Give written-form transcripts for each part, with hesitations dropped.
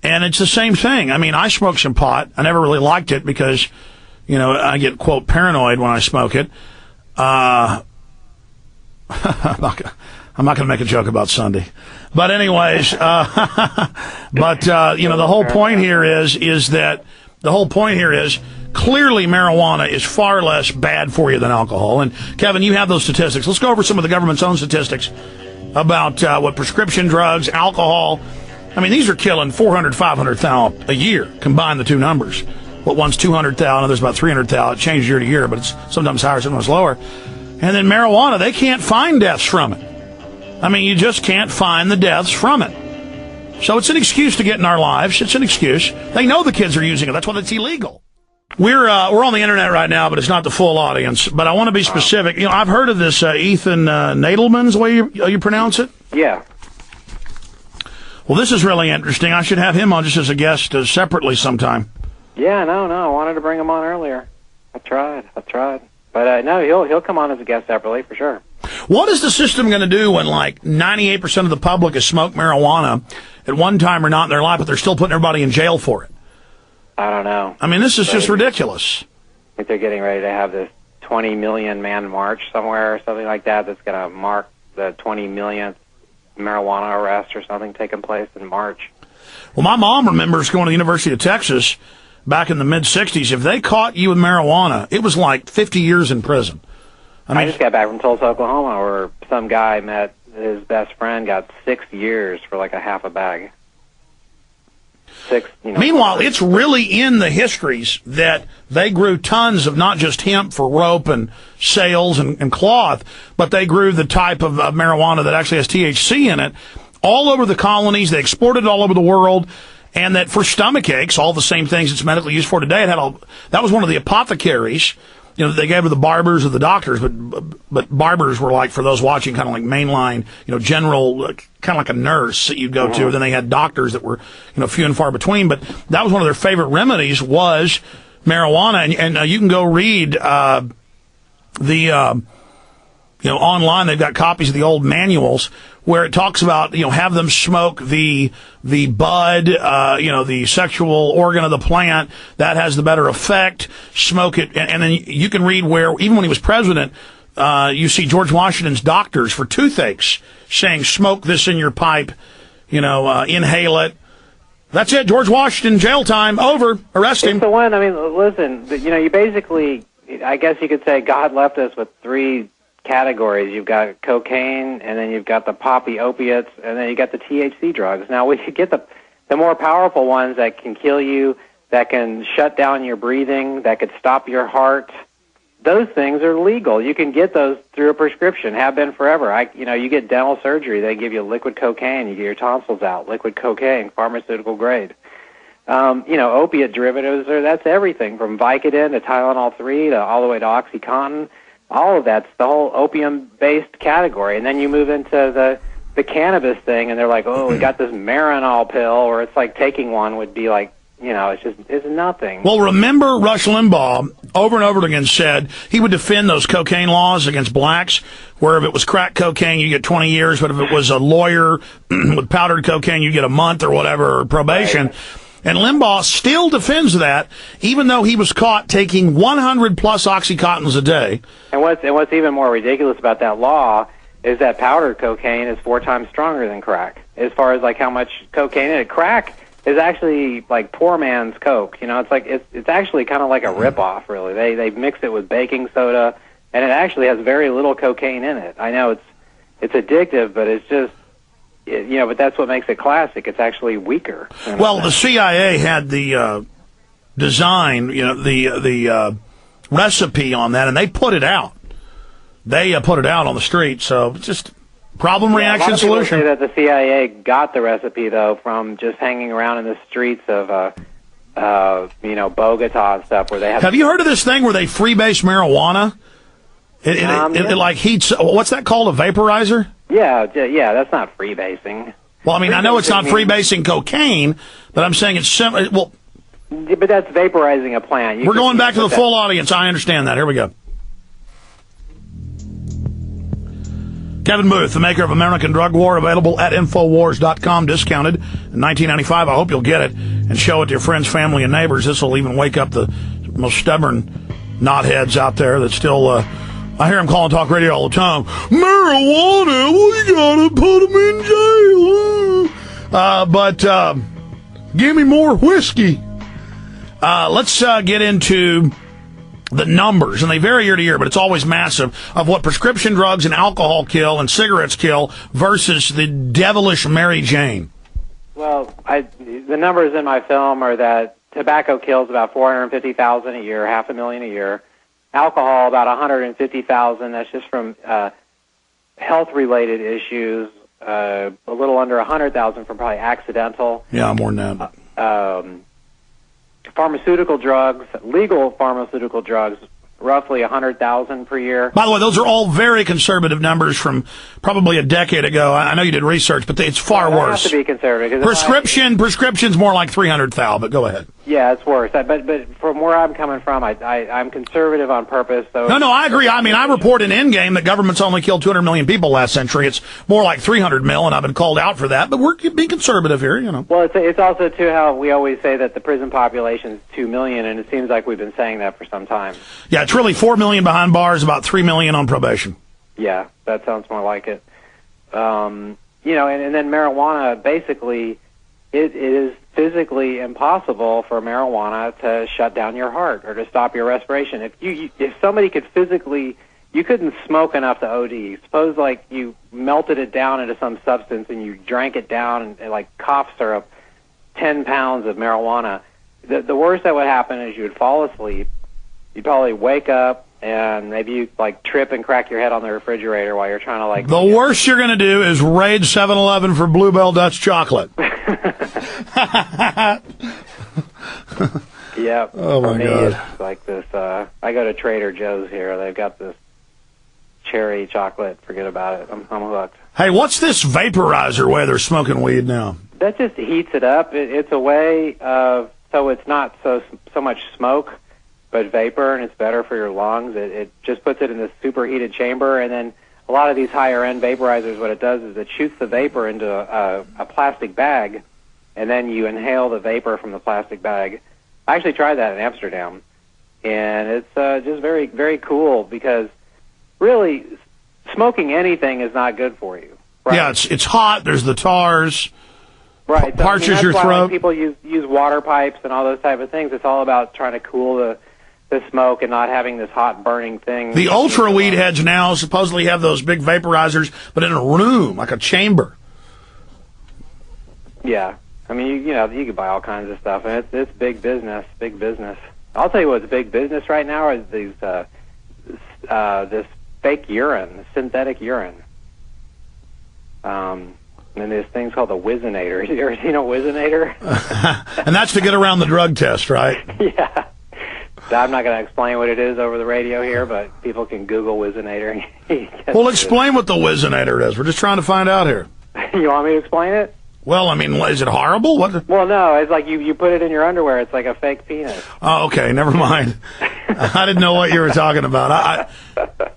And it's the same thing. I mean, I smoke some pot. I never really liked it because, I get, quote, paranoid when I smoke it. I'm not going to make a joke about Sunday. But anyways, the whole point here is that clearly marijuana is far less bad for you than alcohol. And Kevin, you have those statistics. Let's go over some of the government's own statistics about what prescription drugs, alcohol. I mean, these are killing 400, 500,000 a year. Combine the two numbers. What one's 200,000, others about 300,000. It changes year to year, but it's sometimes higher, sometimes lower. And then marijuana, they can't find deaths from it. I mean, you just can't find the deaths from it. So it's an excuse to get in our lives. It's an excuse. They know the kids are using it. That's why it's illegal. We're on the internet right now, but it's not the full audience. But I want to be specific. I've heard of this Ethan Nadelman's way you pronounce it. Yeah. Well, this is really interesting. I should have him on just as a guest separately sometime. Yeah, no. I wanted to bring him on earlier. I tried. But no, he'll come on as a guest separately for sure. What is the system going to do when, 98% of the public has smoked marijuana at one time or not in their life, but they're still putting everybody in jail for it? I don't know. I mean, this is just ridiculous. I think they're getting ready to have this 20 million man march somewhere or something like that that's going to mark the 20 millionth marijuana arrest or something taking place in March. Well, my mom remembers going to the University of Texas back in the mid-'60s. If they caught you with marijuana, it was like 50 years in prison. I just got back from Tulsa, Oklahoma, where some guy met his best friend, got 6 years for like a half a bag. Meanwhile, it's really in the histories that they grew tons of not just hemp for rope and sails and cloth, but they grew the type of marijuana that actually has THC in it all over the colonies. They exported it all over the world. And that for stomach aches, all the same things it's medically used for today, that was one of the apothecaries. They gave to the barbers or the doctors, but barbers were like, for those watching, kind of like mainline, general, kind of like a nurse that you'd go to. Then they had doctors that were, few and far between. But that was one of their favorite remedies was marijuana. And you can go read online. They've got copies of the old manuals where it talks about, have them smoke the bud, the sexual organ of the plant. That has the better effect. Smoke it. And then you can read where, even when he was president, you see George Washington's doctors for toothaches saying, smoke this in your pipe, inhale it. That's it. George Washington, jail time, over. Arrest him. It's the one, listen, you basically, I guess you could say God left us with three categories. You've got cocaine, and then you've got the poppy opiates, and then you got the THC drugs. Now, we could get the more powerful ones that can kill you, that can shut down your breathing, that could stop your heart. Those things are legal. You can get those through a prescription, have been forever. You get dental surgery, they give you liquid cocaine, you get your tonsils out, liquid cocaine, pharmaceutical grade. Opiate derivatives, that's everything from Vicodin to Tylenol 3 to all the way to OxyContin. All of that's the whole opium-based category. And then you move into the cannabis thing, and they're like, oh, we got this Marinol pill, or it's like taking one would be like, it's nothing. Well, remember Rush Limbaugh over and over again said he would defend those cocaine laws against blacks, where if it was crack cocaine, you get 20 years, but if it was a lawyer with powdered cocaine, you get a month or whatever, or probation. Right. And Limbaugh still defends that, even though he was caught taking 100-plus OxyContins a day. And what's even more ridiculous about that law is that powdered cocaine is 4 times stronger than crack, as far as like how much cocaine in it. Crack is actually like poor man's coke. It's actually kind of like a ripoff, really. They mix it with baking soda, and it actually has very little cocaine in it. I know it's addictive, but it's just. But that's what makes it classic. It's actually weaker. Well, the CIA had the design, the recipe on that, and they put it out. They put it out on the street. So just problem, reaction, solution. A lot of people say that the CIA got the recipe, though, from just hanging around in the streets of, Bogota and stuff, where they have. Have you heard of this thing where they freebase marijuana? It like heats. What's that called? A vaporizer? Yeah, that's not freebasing. Well, I know it's not freebasing cocaine, but I'm saying it's similar. Well, but that's vaporizing a plant. We're going back to the full audience. I understand that. Here we go. Kevin Booth, the maker of American Drug War, available at Infowars.com, discounted in $19.95. I hope you'll get it and show it to your friends, family, and neighbors. This will even wake up the most stubborn knotheads out there that still, I hear them calling talk radio all the time. Marijuana, we gotta put them in jail. But give me more whiskey. Let's get into the numbers, and they vary year to year, but it's always massive, of what prescription drugs and alcohol kill and cigarettes kill versus the devilish Mary Jane. Well, the numbers in my film are that tobacco kills about 450,000 a year, 500,000 a year. Alcohol, about 150,000. That's just from health-related issues. A little under 100,000 from probably accidental. Yeah, more than that. Pharmaceutical drugs, legal pharmaceutical drugs, roughly 100,000 per year. By the way, those are all very conservative numbers from probably a decade ago. I know you did research, but it's far worse. Have to be conservative. Prescription's more like 300,000, but go ahead. Yeah, it's worse. But from where I'm coming from, I'm conservative on purpose. So No, I agree. I mean, I report in Endgame that governments only killed 200 million people last century. It's more like 300 mil, and I've been called out for that. But we're being conservative here, you know. Well, it's also, too, how we always say that the prison population is 2 million, and it seems like we've been saying that for some time. Yeah, it's really 4 million behind bars, about 3 million on probation. Yeah, that sounds more like it. You know, and then marijuana, basically, it is physically impossible for marijuana to shut down your heart or to stop your respiration. If somebody could physically, you couldn't smoke enough to OD. Suppose like you melted it down into some substance and you drank it down and like cough syrup, 10 pounds of marijuana. The worst that would happen is you would fall asleep. You'd probably wake up and maybe you like trip and crack your head on the refrigerator while you're trying to like. The worst you're going to do is raid 7-Eleven for Bluebell Dutch chocolate. Yep. Oh my God. It's like this. I go to Trader Joe's here. They've got this cherry chocolate. Forget about it. I'm hooked. Hey, what's this vaporizer way they're smoking weed now? That just heats it up. It's a way of so it's not so much smoke, but vapor, and it's better for your lungs. It just puts it in this superheated chamber, and then a lot of these higher-end vaporizers, what it does is it shoots the vapor into a plastic bag, and then you inhale the vapor from the plastic bag. I actually tried that in Amsterdam, and it's just very, very cool because really smoking anything is not good for you. Right? Yeah, it's hot. There's the tars. Right. So, Parches your that's why, throat. like, people use water pipes and all those type of things. It's all about trying to cool the smoke and not having this hot burning thing. The ultra weed heads now supposedly have those big vaporizers, but in a room, like a chamber. Yeah. I mean, you could buy all kinds of stuff, and it's big business, big business. I'll tell you what's big business right now is these this fake urine, synthetic urine. And there's things called the Whizzinator. You ever seen a Whizzinator? And that's to get around the drug test, right? Yeah. I'm not going to explain what it is over the radio here, but people can Google Whizzinator. Well, explain what the Whizzinator is. We're just trying to find out here. You want me to explain it? Well, I mean, is it horrible? What? Well, no. It's like you put it in your underwear. It's like a fake penis. Oh, okay. Never mind. I didn't know what you were talking about.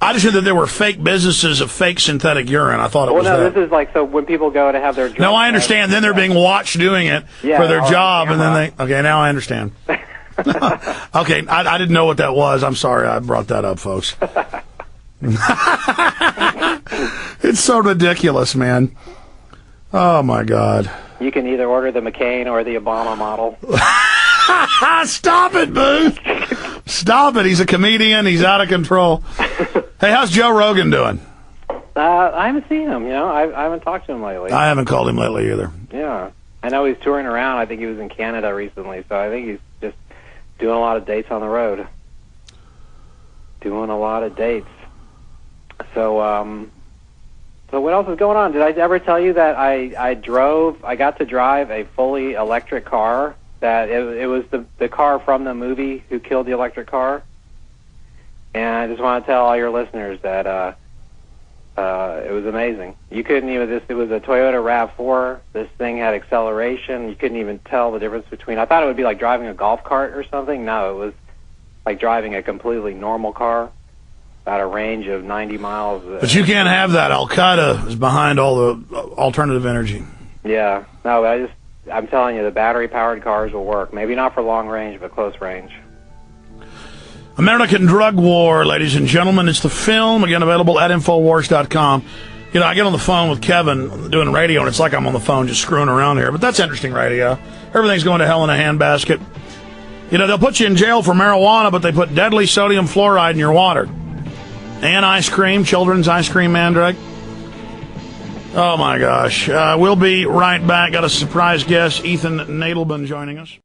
I just knew that there were fake businesses of fake synthetic urine. I thought it was that. Well, no, this is like, so when people go to have their drug No, I understand. Then they're being watched doing it for their job, and then they... Okay, now I understand. Okay, I didn't know what that was. I'm sorry I brought that up, folks. It's so ridiculous, man. Oh, my God. You can either order the McCain or the Obama model. Stop it, Booth. Stop it. He's a comedian. He's out of control. Hey, how's Joe Rogan doing? I haven't seen him, I haven't talked to him lately. I haven't called him lately either. Yeah. I know he's touring around. I think he was in Canada recently, so I think he's just doing a lot of dates on the road. Doing a lot of dates. So, so what else is going on? Did I ever tell you that I got to drive a fully electric car? That it was the car from the movie Who Killed the Electric Car? And I just want to tell all your listeners that it was amazing. You couldn't even, it was a Toyota RAV4. This thing had acceleration. You couldn't even tell the difference between, I thought it would be like driving a golf cart or something. No, it was like driving a completely normal car. about a range of 90 miles. But you can't have that. Al-Qaeda is behind all the alternative energy. Yeah. No, I'm telling you, the battery-powered cars will work. Maybe not for long range, but close range. American Drug War, ladies and gentlemen. It's the film, again, available at Infowars.com. You know, I get on the phone with Kevin doing radio, and it's like I'm on the phone just screwing around here. But that's interesting radio. Everything's going to hell in a handbasket. You know, they'll put you in jail for marijuana, but they put deadly sodium fluoride in your water. And ice cream, children's ice cream mandrake. Oh, my gosh. We'll be right back. Got a surprise guest, Ethan Nadelman, joining us.